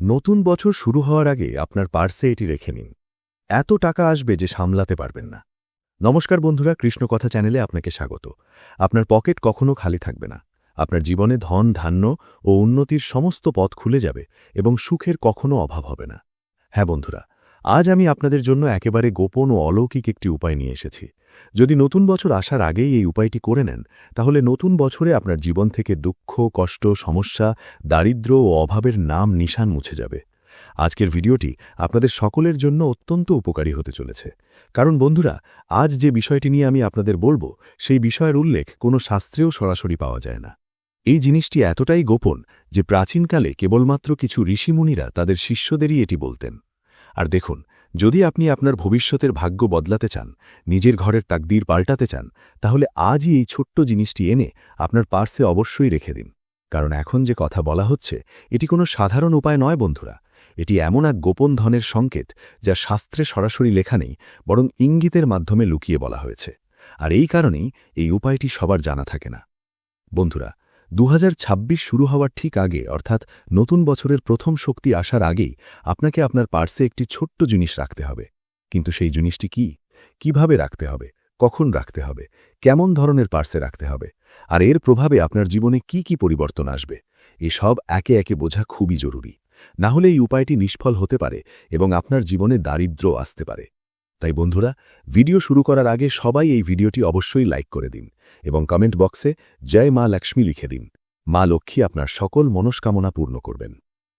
নতুন বছর শুরু হওয়ার আগে আপনার পার্সে এটি রেখে নিন। এত টাকা আসবে যে সামলাতে পারবেন না। নমস্কার বন্ধুরা, কৃষ্ণকথা চ্যানেলে আপনাকে স্বাগত। আপনার পকেট কখনো খালি থাকবে না। আপনার জীবনে ধন, ধান্য ও উন্নতির সমস্ত পথ খুলে যাবে এবং সুখের কখনো অভাব হবে না। হ্যাঁ বন্ধুরা, আজ আমি আপনাদের জন্য একেবারে গোপন ও অলৌকিক একটি উপায় নিয়ে এসেছি। যদি নতুন বছর আসার আগেই এই উপায়টি করে নেন, তাহলে নতুন বছরে আপনার জীবন থেকে দুঃখ, কষ্ট, সমস্যা, দারিদ্র্য ও অভাবের নাম নিশান মুছে যাবে। আজকের ভিডিওটি আপনাদের সকলের জন্য অত্যন্ত উপকারী হতে চলেছে। কারণ বন্ধুরা, আজ যে বিষয়টি নিয়ে আমি আপনাদের বলবো, সেই বিষয়ের উল্লেখ কোনো শাস্ত্রেও সরাসরি পাওয়া যায় না। এই জিনিসটি এতটাই গোপন যে প্রাচীনকালে কেবলমাত্র কিছু ঋষিমুনিরা তাদের শিষ্যদেরই এটি বলতেন। আর দেখুন, যদি আপনি আপনার ভবিষ্যতের ভাগ্য বদলাতে চান, নিজের ঘরের তাকদীর পাল্টাতে চান, তাহলে আজই এই ছোট্ট জিনিসটি এনে আপনার পার্সে অবশ্যই রেখে দিন। কারণ এখন যে কথা বলা হচ্ছে, এটি কোনো সাধারণ উপায় নয় বন্ধুরা। এটি এমন এক গোপন ধনের সংকেত যা শাস্ত্রে সরাসরি লেখা নেই, বরং ইঙ্গিতের মাধ্যমে লুকিয়ে বলা হয়েছে। আর এই কারণেই এই উপায়টি সবার জানা থাকে না। বন্ধুরা, 2026 শুরু হওয়ার ঠিক আগে, অর্থাৎ নতুন বছরের প্রথম শক্তি আসার আগেই আপনাকে আপনার পার্সে একটি ছোট্ট জিনিস রাখতে হবে। কিন্তু সেই জিনিসটি কি, কিভাবে রাখতে হবে, কখন রাখতে হবে, কেমন ধরনের পার্সে রাখতে হবে, আর এর প্রভাবে আপনার জীবনে কি কি পরিবর্তন আসবে, এসব একে একে বোঝা খুবই জরুরি। না হলে এই উপায়টি নিষ্ফল হতে পারে এবং আপনার জীবনে দারিদ্র্য আসতে পারে। তাই বন্ধুরা, ভিডিও শুরু করার আগে সবাই এই ভিডিওটি অবশ্যই লাইক করে দিন এবং কমেন্ট বক্সে জয় মা লক্ষ্মী লিখে দিন। মা লক্ষ্মী আপনার সকল মনস্কামনা পূর্ণ করবেন।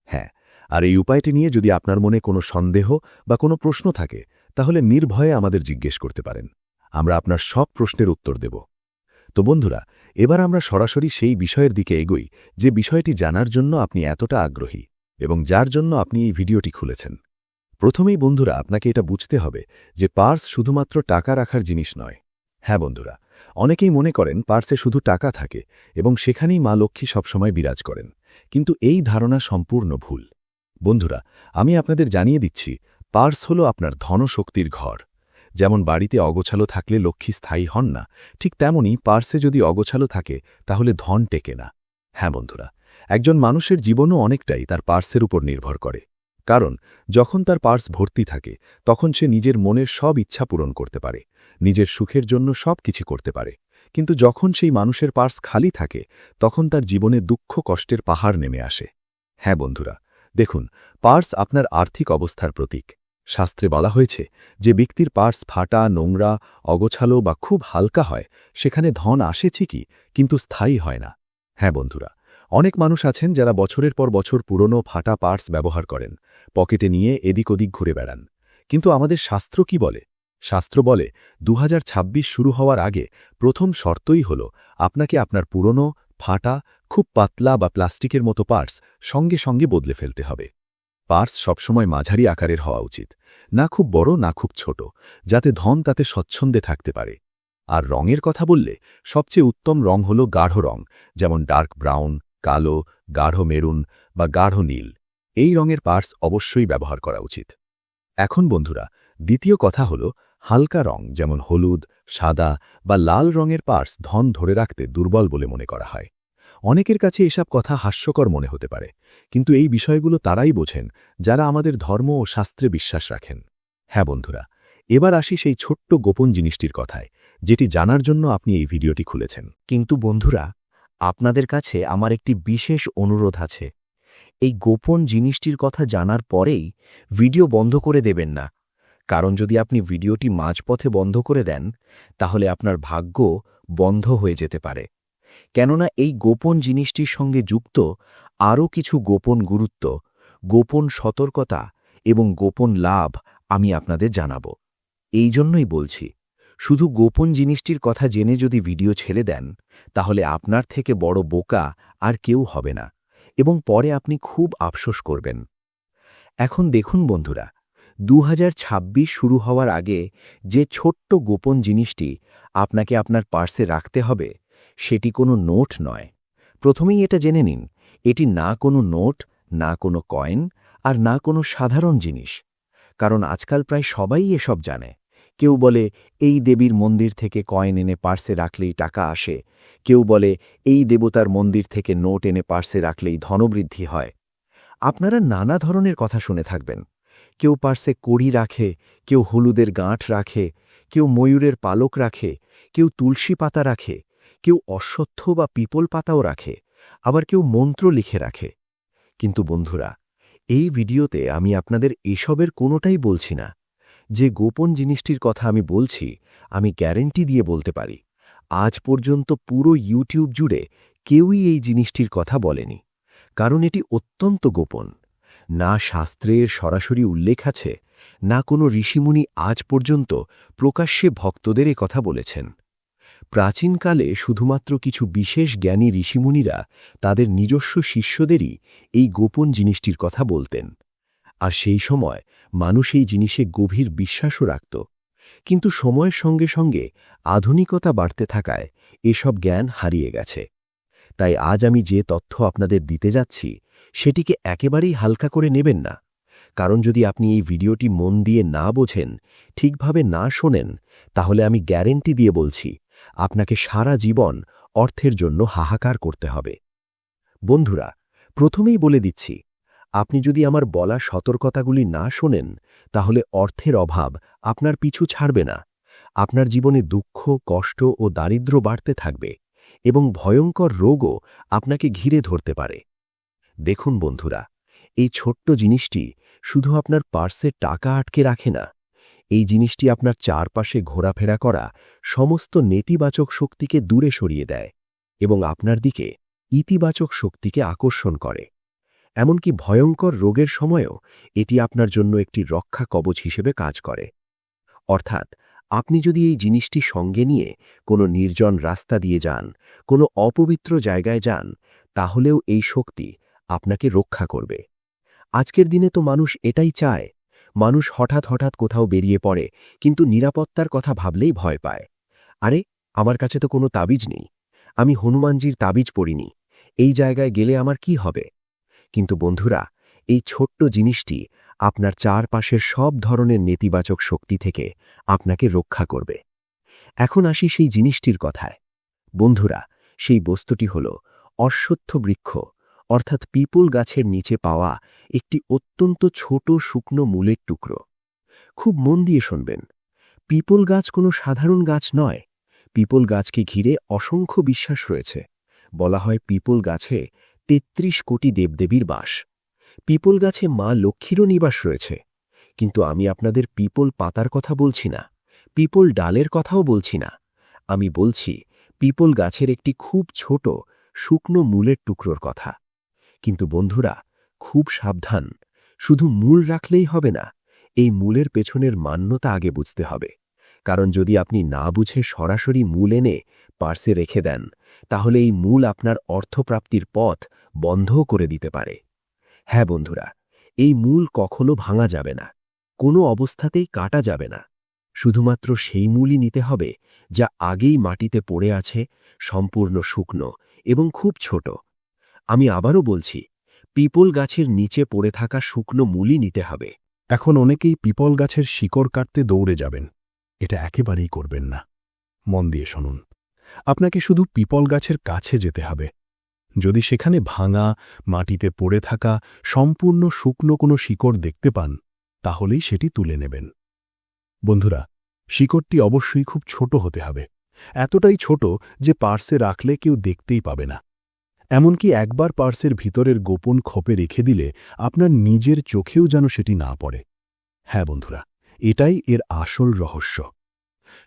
হ্যাঁ, আর এই উপায়টি নিয়ে যদি আপনার মনে কোনো সন্দেহ বা কোনো প্রশ্ন থাকে, তাহলে নির্ভয়ে আমাদের জিজ্ঞেস করতে পারেন। আমরা আপনার সব প্রশ্নের উত্তর দেব। তো বন্ধুরা, এবার আমরা সরাসরি সেই বিষয়ের দিকে এগোই যে বিষয়টি জানার জন্য আপনি এতটা আগ্রহী এবং যার জন্য আপনি এই ভিডিওটি খুলেছেন। প্রথমেই বন্ধুরা, আপনাকে এটা বুঝতে হবে যে পার্স শুধুমাত্র টাকা রাখার জিনিস নয়। হ্যাঁ বন্ধুরা, অনেকেই মনে করেন পার্সে শুধু টাকা থাকে এবং সেখানেই মা লক্ষ্মী সবসময় বিরাজ করেন। কিন্তু এই ধারণা সম্পূর্ণ ভুল। বন্ধুরা, আমি আপনাদের জানিয়ে দিচ্ছি, পার্স হল আপনার ধনশক্তির ঘর। যেমন বাড়িতে অগোছালো থাকলে লক্ষ্মী স্থায়ী হন না, ঠিক তেমনি পার্সে যদি অগোছালো থাকে তাহলে ধন টেকে না। হ্যাঁ বন্ধুরা, একজন মানুষের জীবনও অনেকটাই তার পার্সের উপর নির্ভর করে। কারণ যখন তার পার্স ভর্তি থাকে, তখন সে নিজের মনের সব ইচ্ছা পূরণ করতে পারে, নিজের সুখের জন্য সব কিছু করতে পারে। কিন্তু যখন সেই মানুষের পার্স খালি থাকে, তখন তার জীবনে দুঃখ, কষ্টের পাহাড় নেমে আসে। হ্যাঁ বন্ধুরা, দেখুন, পার্স আপনার আর্থিক অবস্থার প্রতীক। শাস্ত্রে বলা হয়েছে, যে ব্যক্তির পার্স ফাটা, নোংরা, অগোছালো বা খুব হালকা হয়, সেখানে ধন আসে ঠিকই, কিন্তু স্থায়ী হয় না। হ্যাঁ বন্ধুরা, অনেক মানুষ আছেন যারা বছরের পর বছর পুরনো ফাটা পার্স ব্যবহার করেন, পকেটে নিয়ে এদিক ওদিক ঘুরে বেড়ান। কিন্তু আমাদের শাস্ত্র কি বলে? শাস্ত্র বলে, 2026 শুরু হওয়ার আগে প্রথম শর্তই হল আপনাকে আপনার পুরনো, ফাটা, খুব পাতলা বা প্লাস্টিকের মতো পার্স সঙ্গে সঙ্গে বদলে ফেলতে হবে। পার্স সবসময় মাঝারি আকারের হওয়া উচিত, না খুব বড় না খুব ছোট, যাতে ধন তাতে স্বচ্ছন্দে থাকতে পারে। আর রঙের কথা বললে, সবচেয়ে উত্তম রং হল গাঢ় রং, যেমন ডার্ক ব্রাউন, কালো, গাঢ় মেরুন বা গাঢ় নীল। এই রঙের পার্স অবশ্যই ব্যবহার করা উচিত। এখন বন্ধুরা, দ্বিতীয় কথা হল হালকা রং, যেমন হলুদ, সাদা বা লাল রঙের পার্স ধন ধরে রাখতে দুর্বল বলে মনে করা হয়। অনেকের কাছে এসব কথা হাস্যকর মনে হতে পারে, কিন্তু এই বিষয়গুলো তারাই বোঝেন যারা আমাদের ধর্ম ও শাস্ত্রে বিশ্বাস রাখেন। হ্যাঁ বন্ধুরা, এবার আসি সেই ছোট্ট গোপন জিনিসটির কথায়, যেটি জানার জন্য আপনি এই ভিডিওটি খুলেছেন। কিন্তু বন্ধুরা, আপনাদের কাছে আমার একটি বিশেষ অনুরোধ আছে। এই গোপন জিনিসটির কথা জানার পরেই ভিডিও বন্ধ করে দেবেন না। কারণ যদি আপনি ভিডিওটি মাঝপথে বন্ধ করে দেন, তাহলে আপনার ভাগ্য বন্ধ হয়ে যেতে পারে। কেননা এই গোপন জিনিসটির সঙ্গে যুক্ত আরও কিছু গোপন গুরুত্ব, গোপন সতর্কতা এবং গোপন লাভ আমি আপনাদের জানাব। এই জন্যই বলছি, শুধু গোপন জিনিসটির কথা জেনে যদি ভিডিও ছেড়ে দেন, তাহলে আপনার থেকে বড় বোকা আর কেউ হবে না এবং পরে আপনি খুব আফসোস করবেন। এখন দেখুন বন্ধুরা, 2026 শুরু হওয়ার আগে যে ছোট্ট গোপন জিনিসটি আপনাকে আপনার পার্সে রাখতে হবে, সেটি কোনো নোট নয়। প্রথমেই এটা জেনে নিন, এটি না কোনো নোট, না কোনো কয়েন, আর না কোনো সাধারণ জিনিস। কারণ আজকাল প্রায় সবাই এসব জানে। কেউ বলে এই দেবীর মন্দির থেকে কয়েন এনে পার্সে রাখলেই টাকা আসে, কেউ বলে এই দেবতার মন্দির থেকে নোট এনে পার্সে রাখলেই ধনবৃদ্ধি হয়। আপনারা নানা ধরনের কথা শুনে থাকবেন। কেউ পার্সে কড়ি রাখে, কেউ হলুদের গাঁঠ রাখে, কেউ ময়ূরের পালক রাখে, কেউ তুলসী পাতা রাখে, কেউ অশ্বত্থ বা পিপল পাতাও রাখে, আবার কেউ মন্ত্র লিখে রাখে। কিন্তু বন্ধুরা, এই ভিডিওতে আমি আপনাদের এসবের কোনোটাই বলছি না। যে গোপন জিনিসটির কথা আমি বলছি, আমি গ্যারেন্টি দিয়ে বলতে পারি, আজ পর্যন্ত পুরো ইউটিউব জুড়ে কেউই এই জিনিসটির কথা বলেনি। কারণ এটি অত্যন্ত গোপন। না শাস্ত্রের সরাসরি উল্লেখ আছে, না কোনো ঋষিমুনি আজ পর্যন্ত প্রকাশ্যে ভক্তদের এ কথা বলেছেন। প্রাচীনকালে শুধুমাত্র কিছু বিশেষ জ্ঞানী ঋষিমুনিরা তাদের নিজস্ব শিষ্যদেরই এই গোপন জিনিসটির কথা বলতেন। আর সেই সময় মানুষ এই জিনিসে গভীর বিশ্বাসও রাখত। কিন্তু সময়ের সঙ্গে সঙ্গে আধুনিকতা বাড়তে থাকায় এসব জ্ঞান হারিয়ে গেছে। তাই আজ আমি যে তথ্য আপনাদের দিতে যাচ্ছি, সেটিকে একেবারেই হালকা করে নেবেন না। কারণ যদি আপনি এই ভিডিওটি মন দিয়ে না বোঝেন, ঠিকভাবে না শোনেন, তাহলে আমি গ্যারেন্টি দিয়ে বলছি, আপনাকে সারা জীবন অর্থের জন্য হাহাকার করতে হবে। বন্ধুরা, প্রথমেই বলে দিচ্ছি, আপনি যদি আমার বলা সতর্কতাগুলি না শোনেন, তাহলে অর্থের অভাব আপনার পিছু ছাড়বে না। আপনার জীবনে দুঃখ, কষ্ট ও দারিদ্র্য বাড়তে থাকবে এবং ভয়ঙ্কর রোগও আপনাকে ঘিরে ধরতে পারে। দেখুন বন্ধুরা, এই ছোট্ট জিনিসটি শুধু আপনার পার্সে টাকা আটকে রাখে না, এই জিনিসটি আপনার চারপাশে ঘোরাফেরা করা সমস্ত নেতিবাচক শক্তিকে দূরে সরিয়ে দেয় এবং আপনার দিকে ইতিবাচক শক্তিকে আকর্ষণ করে। এমনকি ভয়ঙ্কর রোগের সময়ও এটি আপনার জন্য একটি রক্ষা কবচ হিসেবে কাজ করে। অর্থাৎ আপনি যদি এই জিনিসটি সঙ্গে নিয়ে কোনো নির্জন রাস্তা দিয়ে যান, কোনো অপবিত্র জায়গায় যান, তাহলেও এই শক্তি আপনাকে রক্ষা করবে। আজকের দিনে তো মানুষ এটাই চায়। মানুষ হঠাৎ হঠাৎ কোথাও বেরিয়ে পড়ে, কিন্তু নিরাপত্তার কথা ভাবলেই ভয় পায়। আরে, আমার কাছে তো কোনো তাবিজ নেই, আমি হনুমানজির তাবিজ পড়িনি, এই জায়গায় গেলে আমার কি হবে? কিন্তু বন্ধুরা, এই ছোট্ট জিনিসটি আপনার চারপাশের সব ধরনের নেতিবাচক শক্তি থেকে আপনাকে রক্ষা করবে। এখন আসি সেই জিনিসটির কথায়। বন্ধুরা, সেই বস্তুটি হল অশ্বত্থ বৃক্ষ, অর্থাৎ পিপল গাছের নিচে পাওয়া একটি অত্যন্ত ছোট শুকনো মূলের টুকরো। খুব মন দিয়ে শুনবেন, পিপল গাছ কোনো সাধারণ গাছ নয়। পিপল গাছকে ঘিরে অসংখ্য বিশ্বাস রয়েছে। বলা হয় পিপল গাছে ৩৩ কোটি দেবদেবীর বাস। পিপল গাছে মা লক্ষ্মীরও নিবাস রয়েছে। কিন্তু আমি আপনাদের পিপল পাতার কথা বলছি না, পিপল ডালের কথাও বলছি না। আমি বলছি পিপল গাছের একটি খুব ছোট শুকনো মূলের টুকরোর কথা। কিন্তু বন্ধুরা, খুব সাবধান, শুধু মূল রাখলেই হবে না, এই মূলের পেছনের মান্যতা আগে বুঝতে হবে। কারণ যদি আপনি না বুঝে সরাসরি মূল এনে পার্সে রেখে দেন, তাহলে এই মূল আপনার অর্থপ্রাপ্তির পথ বন্ধও করে দিতে পারে। হ্যাঁ বন্ধুরা, এই মূল কখনো ভাঙা যাবে না, কোনো অবস্থাতেই কাটা যাবে না। শুধুমাত্র সেই মূলই নিতে হবে যা আগেই মাটিতে পড়ে আছে, সম্পূর্ণ শুকনো এবং খুব ছোট। আমি আবারও বলছি, পিপল গাছের নিচে পড়ে থাকা শুকনো মূলই নিতে হবে। এখন অনেকেই পিপল গাছের শিকড় কাটতে দৌড়ে যাবেন। এটা একেবারেই করবেন না। মন দিয়ে শুনুন, আপনাকে শুধু পিপল গাছের কাছে যেতে হবে। যদি সেখানে ভাঙা, মাটিতে পড়ে থাকা সম্পূর্ণ শুকনো কোনো শিকড় দেখতে পান, তাহলেই সেটি তুলে নেবেন। বন্ধুরা, শিকড়টি অবশ্যই খুব ছোট হতে হবে, এতটাই ছোট যে পার্সে রাখলে কেউ দেখতেই পাবে না। এমনকি একবার পার্সের ভিতরের গোপন খোপে রেখে দিলে আপনার নিজের চোখেও যেন সেটি না পড়ে। হ্যাঁ বন্ধুরা, এটাই এর আসল রহস্য।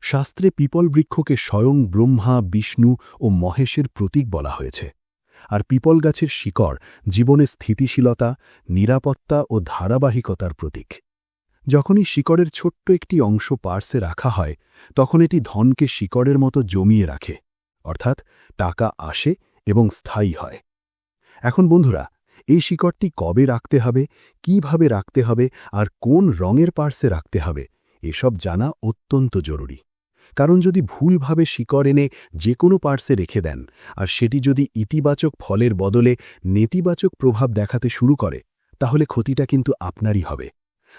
শাস্ত্রে পিপল বৃক্ষকে স্বয়ং ব্রহ্মা, বিষ্ণু ও মহেশের প্রতীক বলা হয়েছে। আর পিপল গাছের শিকড় জীবনে স্থিতিশীলতা, নিরাপত্তা ও ধারাবাহিকতার প্রতীক। যখনই শিকড়ের ছোট্ট একটি অংশ পার্সে রাখা হয়, তখন এটি ধনকে শিকড়ের মতো জমিয়ে রাখে, অর্থাৎ টাকা আসে এবং স্থায়ী হয়। এখন বন্ধুরা, এই শিকড়টি কবে রাখতে হবে, কিভাবে রাখতে হবে আর কোন রঙের পার্সে রাখতে হবে, এসব জানা অত্যন্ত জরুরি। কারণ যদি ভুলভাবে শিকড় এনে যে কোনো পার্সে রেখে দেন, আর সেটি যদি ইতিবাচক ফলের বদলে নেতিবাচক প্রভাব দেখাতে শুরু করে, তাহলে ক্ষতিটা কিন্তু আপনারই হবে।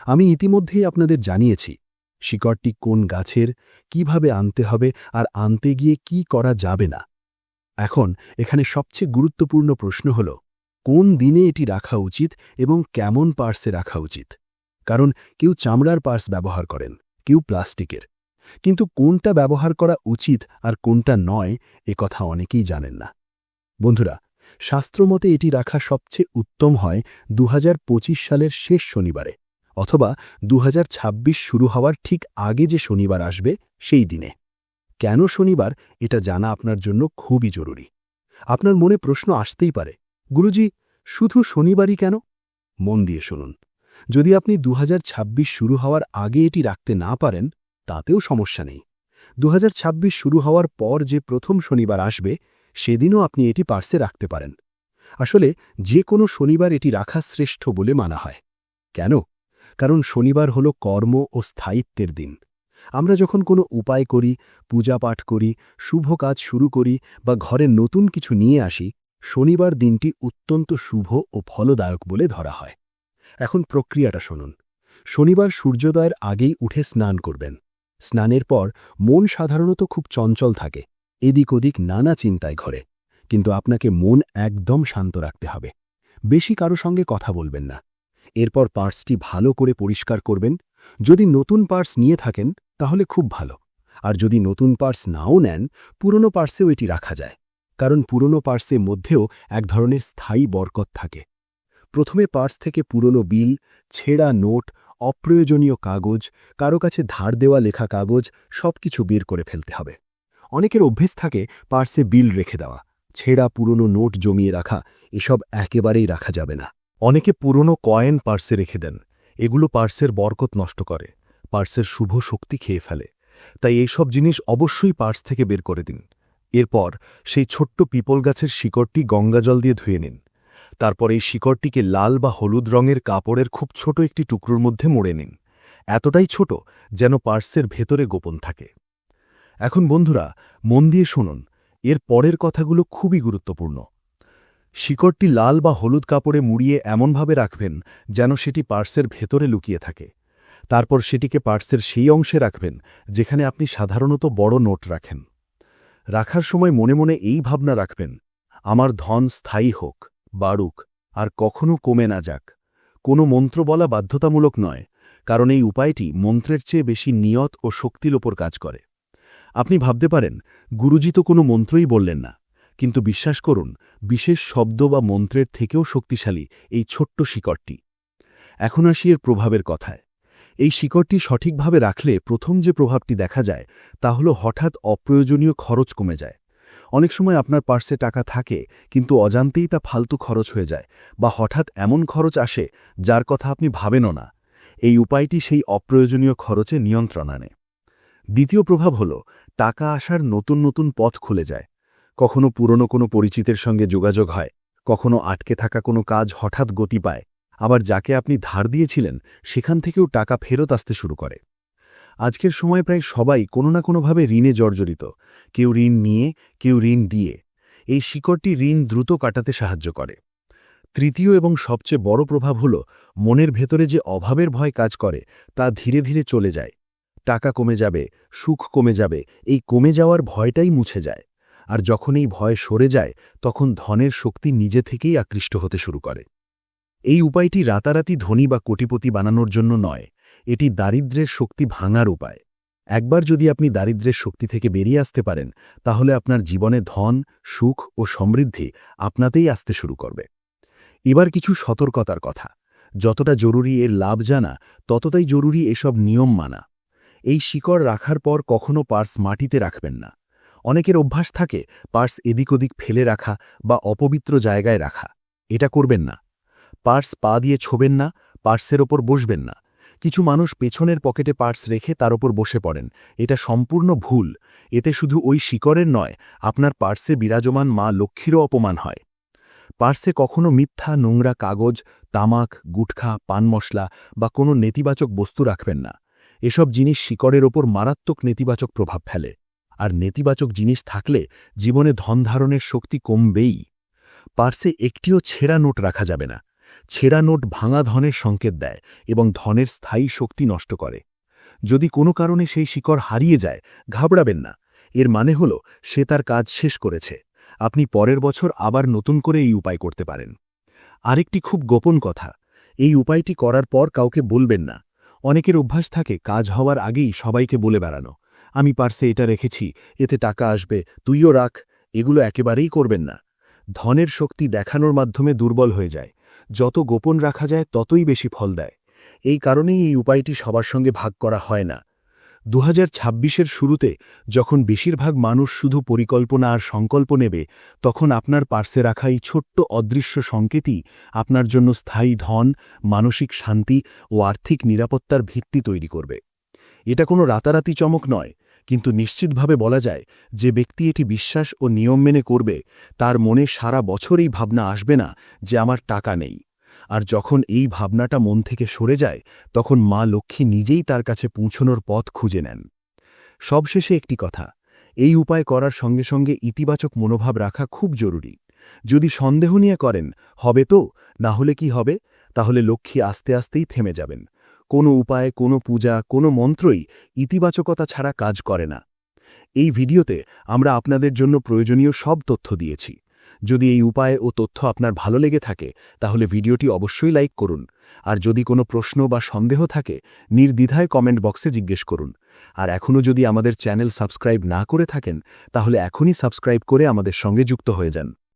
আমি ইতিমধ্যেই আপনাদের জানিয়েছি শিকড়টি কোন গাছের, কিভাবে আনতে হবে আর আনতে গিয়ে কি করা যাবে না। এখন এখানে সবচেয়ে গুরুত্বপূর্ণ প্রশ্ন হল, কোন দিনে এটি রাখা উচিত এবং কেমন পার্সে রাখা উচিত। কারণ কেউ চামড়ার পার্স ব্যবহার করেন, কেউ প্লাস্টিকের। কিন্তু কোনটা ব্যবহার করা উচিত আর কোনটা নয় এ কথা অনেকেই জানেন না। বন্ধুরা, শাস্ত্রমতে এটি রাখা সবচেয়ে উত্তম হয় 2025 সালের শেষ শনিবারে অথবা 2026 শুরু হওয়ার ঠিক আগে যে শনিবার আসবে সেই দিনে। কেন শনিবার এটা জানা আপনার জন্য খুবই জরুরি। আপনার মনে প্রশ্ন আসতেই পারে, গুরুজি, শুধু শনিবারই কেন? মন দিয়ে শুনুন। যদি আপনি 2026 শুরু হওয়ার আগে এটি রাখতে না পারেন তাতেও সমস্যা নেই। 2026 শুরু হওয়ার পর যে প্রথম শনিবার আসবে সেদিনও আপনি এটি পার্সে রাখতে পারেন। আসলে যে কোনো শনিবার এটি রাখা শ্রেষ্ঠ বলে মানা হয়। কেন? কারণ শনিবার হল কর্ম ও স্থায়িত্বের দিন। আমরা যখন কোনো উপায় করি, পূজা পাঠ করি, শুভ কাজ শুরু করি বা ঘরে নতুন কিছু নিয়ে আসি, শনিবার দিনটি অত্যন্ত শুভ ও ফলদায়ক বলে ধরা হয়। এখন প্রক্রিয়াটা শুনুন। শনিবার সূর্যোদয়ের আগেই উঠে স্নান করবেন। স্নানের পর মন সাধারণত খুব চঞ্চল থাকে, এদিক ওদিক নানা চিন্তায় ঘরে। কিন্তু আপনাকে মন একদম শান্ত রাখতে হবে। বেশি কারো সঙ্গে কথা বলবেন না। এরপর পার্সটি ভালো করে পরিষ্কার করবেন। যদি নতুন পার্স নিয়ে থাকেন তাহলে খুব ভালো। আর যদি নতুন পার্স নাও নেন, পুরনো পার্সেও এটি রাখা যায়। কারণ পুরনো পার্সের মধ্যেও এক ধরনের স্থায়ী বরকত থাকে। প্রথমে পার্স থেকে পুরনো বিল, ছেঁড়া নোট, অপ্রয়োজনীয় কাগজ, কারো কাছে ধার দেওয়া লেখা কাগজ সবকিছু বের করে ফেলতে হবে। অনেকের অভ্যেস থাকে পার্সে বিল রেখে দেওয়া, ছেঁড়া পুরনো নোট জমিয়ে রাখা, এসব একেবারেই রাখা যাবে না। অনেকে পুরনো কয়েন পার্সে রেখে দেন। এগুলো পার্সের বরকত নষ্ট করে, পার্সের শুভ শক্তি খেয়ে ফেলে। তাই এইসব জিনিস অবশ্যই পার্স থেকে বের করে দিন। এরপর সেই ছোট্ট পিপল গাছের শিকড়টি গঙ্গাজল দিয়ে ধুয়ে নিন। তারপর এই শিকড়টিকে লাল বা হলুদ রঙের কাপড়ের খুব ছোট একটি টুকরোর মধ্যে মুড়ে নিন, এতটাই ছোট যেন পার্সের ভেতরে গোপন থাকে। এখন বন্ধুরা, মন দিয়ে শুনুন, এর পরের কথাগুলো খুবই গুরুত্বপূর্ণ। শিকড়টি লাল বা হলুদ কাপড়ে মুড়িয়ে এমনভাবে রাখবেন যেন সেটি পার্সের ভেতরে লুকিয়ে থাকে। তারপর সেটিকে পার্সের সেই অংশে রাখবেন যেখানে আপনি সাধারণত বড় নোট রাখেন। রাখার সময় মনে মনে এই ভাবনা রাখবেন, আমার ধন স্থায়ী হোক, বাড়ুক, আর কখনো কমে না যাক। কোনো মন্ত্র বলা বাধ্যতামূলক নয়, কারণ এই উপায়টি মন্ত্রের চেয়ে বেশি নিয়ত ও শক্তির ওপর কাজ করে। আপনি ভাবতে পারেন, গুরুজি তো কোনো মন্ত্রই বললেন না। কিন্তু বিশ্বাস করুন, বিশেষ শব্দ বা মন্ত্রের থেকেও শক্তিশালী এই ছোট্ট শিকড়টি। এখন আসি এর প্রভাবের কথায়। এই শিকড়টি সঠিকভাবে রাখলে প্রথম যে প্রভাবটি দেখা যায় তা হল হঠাৎ অপ্রয়োজনীয় খরচ কমে যায়। অনেক সময় আপনার পার্সে টাকা থাকে কিন্তু অজান্তেই তা ফালতু খরচ হয়ে যায়, বা হঠাৎ এমন খরচ আসে যার কথা আপনি ভাবেনও না। এই উপায়টি সেই অপ্রয়োজনীয় খরচে নিয়ন্ত্রণ আনে। দ্বিতীয় প্রভাব হল টাকা আসার নতুন নতুন পথ খুলে যায়। কখনো পুরনো কোনো পরিচিতের সঙ্গে যোগাযোগ হয়, কখনো আটকে থাকা কোনো কাজ হঠাৎ গতি পায়, আবার যাকে আপনি ধার দিয়েছিলেন সেখান থেকেও টাকা ফেরত আসতে শুরু করে। আজকের সময় প্রায় সবাই কোনো না কোনোভাবে ঋণে জর্জরিত, কেউ ঋণ নিয়ে, কেউ ঋণ দিয়ে। এই শিকড়টি ঋণ দ্রুত কাটাতে সাহায্য করে। তৃতীয় এবং সবচেয়ে বড় প্রভাব হল মনের ভেতরে যে অভাবের ভয় কাজ করে তা ধীরে ধীরে চলে যায়। টাকা কমে যাবে, সুখ কমে যাবে, এই কমে যাওয়ার ভয়টাই মুছে যায়। আর যখন এই ভয় সরে যায় তখন ধনের শক্তি নিজে থেকেই আকৃষ্ট হতে শুরু করে। এই উপায়টি রাতারাতি ধনী বা কোটিপতি বানানোর জন্য নয়, এটি দারিদ্র্যের শক্তি ভাঙার উপায়। একবার যদি আপনি দারিদ্র্যের শক্তি থেকে বেরিয়ে আসতে পারেন তাহলে আপনার জীবনে ধন, সুখ ও সমৃদ্ধি আপনাতেই আসতে শুরু করবে। এবার কিছু সতর্কতার কথা। যতটা জরুরি এর লাভ জানা, ততটাই জরুরি এসব নিয়ম মানা। এই শিকড় রাখার পর কখনো পার্স মাটিতে রাখবেন না। অনেকের অভ্যাস থাকে পার্স এদিক ওদিক ফেলে রাখা বা অপবিত্র জায়গায় রাখা। এটা করবেন না। পার্স পা দিয়ে ছোবেন না, পার্সের ওপর বসবেন না। কিছু মানুষ পেছনের পকেটে পার্স রেখে তার ওপর বসে পড়েন। এটা সম্পূর্ণ ভুল। এতে শুধু ওই শিকড়ের নয়, আপনার পার্সে বিরাজমান মা লক্ষ্মীরও অপমান হয়। পার্সে কখনো মিথ্যা নোংরা কাগজ, তামাক, গুটখা, পান মশলা বা কোনো নেতিবাচক বস্তু রাখবেন না। এসব জিনিস শিকড়ের ওপর মারাত্মক নেতিবাচক প্রভাব ফেলে। আর নেতিবাচক জিনিস থাকলে জীবনে ধন ধারণের শক্তি কমবেই। পার্সে একটিও ছেঁড়া নোট রাখা যাবে না। ছেঁড়া নোট ভাঙা ধনের সংকেত দেয় এবং ধনের স্থায়ী শক্তি নষ্ট করে। যদি কোনো কারণে সেই শিকড় হারিয়ে যায়, ঘাবড়াবেন না। এর মানে হল সে তার কাজ শেষ করেছে। আপনি পরের বছর আবার নতুন করে এই উপায় করতে পারেন। আরেকটি খুব গোপন কথা, এই উপায়টি করার পর কাউকে বলবেন না। অনেকের অভ্যাস থাকে কাজ হওয়ার আগেই সবাইকে বলে বেড়ানো, আমি পার্সে এটা রেখেছি, এতে টাকা আসবে, তুইও রাখ। এগুলো একেবারেই করবেন না। ধনের শক্তি দেখানোর মাধ্যমে দুর্বল হয়ে যায়। যত গোপন রাখা যায় ততই বেশি ফল দেয়। এই কারণেই এই উপায়টি সবার সঙ্গে ভাগ করা হয় না। 2026-এর শুরুতে যখন বেশিরভাগ মানুষ শুধু পরিকল্পনা আর সংকল্প নেবে, তখন আপনার পার্সে রাখা এই ছোট্ট অদৃশ্য সংকেতই আপনার জন্য স্থায়ী ধন, মানসিক শান্তি ও আর্থিক নিরাপত্তার ভিত্তি তৈরি করবে। এটা কোনো রাতারাতি চমক নয়, কিন্তু নিশ্চিতভাবে বলা যায় যে ব্যক্তি এটি বিশ্বাস ও নিয়ম মেনে করবে, তার মনে সারা বছর এই ভাবনা আসবে না যে আমার টাকা নেই। আর যখন এই ভাবনাটা মন থেকে সরে যায়, তখন মা লক্ষ্মী নিজেই তার কাছে পৌঁছনোর পথ খুঁজে নেন। সবশেষে একটি কথা, এই উপায় করার সঙ্গে সঙ্গে ইতিবাচক মনোভাব রাখা খুব জরুরি। যদি সন্দেহ নিয়ে করেন, হবে তো, না হলে কি হবে, তাহলে লক্ষ্মী আস্তে আস্তেই থেমে যাবেন। কোনো উপায়, কোনো পূজা, কোনো মন্ত্রই ইতিবাচকতা ছাড়া কাজ করে না। এই ভিডিওতে আমরা আপনাদের জন্য প্রয়োজনীয় সব তথ্য দিয়েছি। যদি এই উপায় ও তথ্য আপনার ভালো লেগে থাকে, তাহলে ভিডিওটি অবশ্যই লাইক করুন। আর যদি কোনো প্রশ্ন বা সন্দেহ থাকে, নির্দ্বিধায় কমেন্ট বক্সে জিজ্ঞেস করুন। আর এখনও যদি আমাদের চ্যানেল সাবস্ক্রাইব না করে থাকেন, তাহলে এখনই সাবস্ক্রাইব করে আমাদের সঙ্গে যুক্ত হয়ে যান।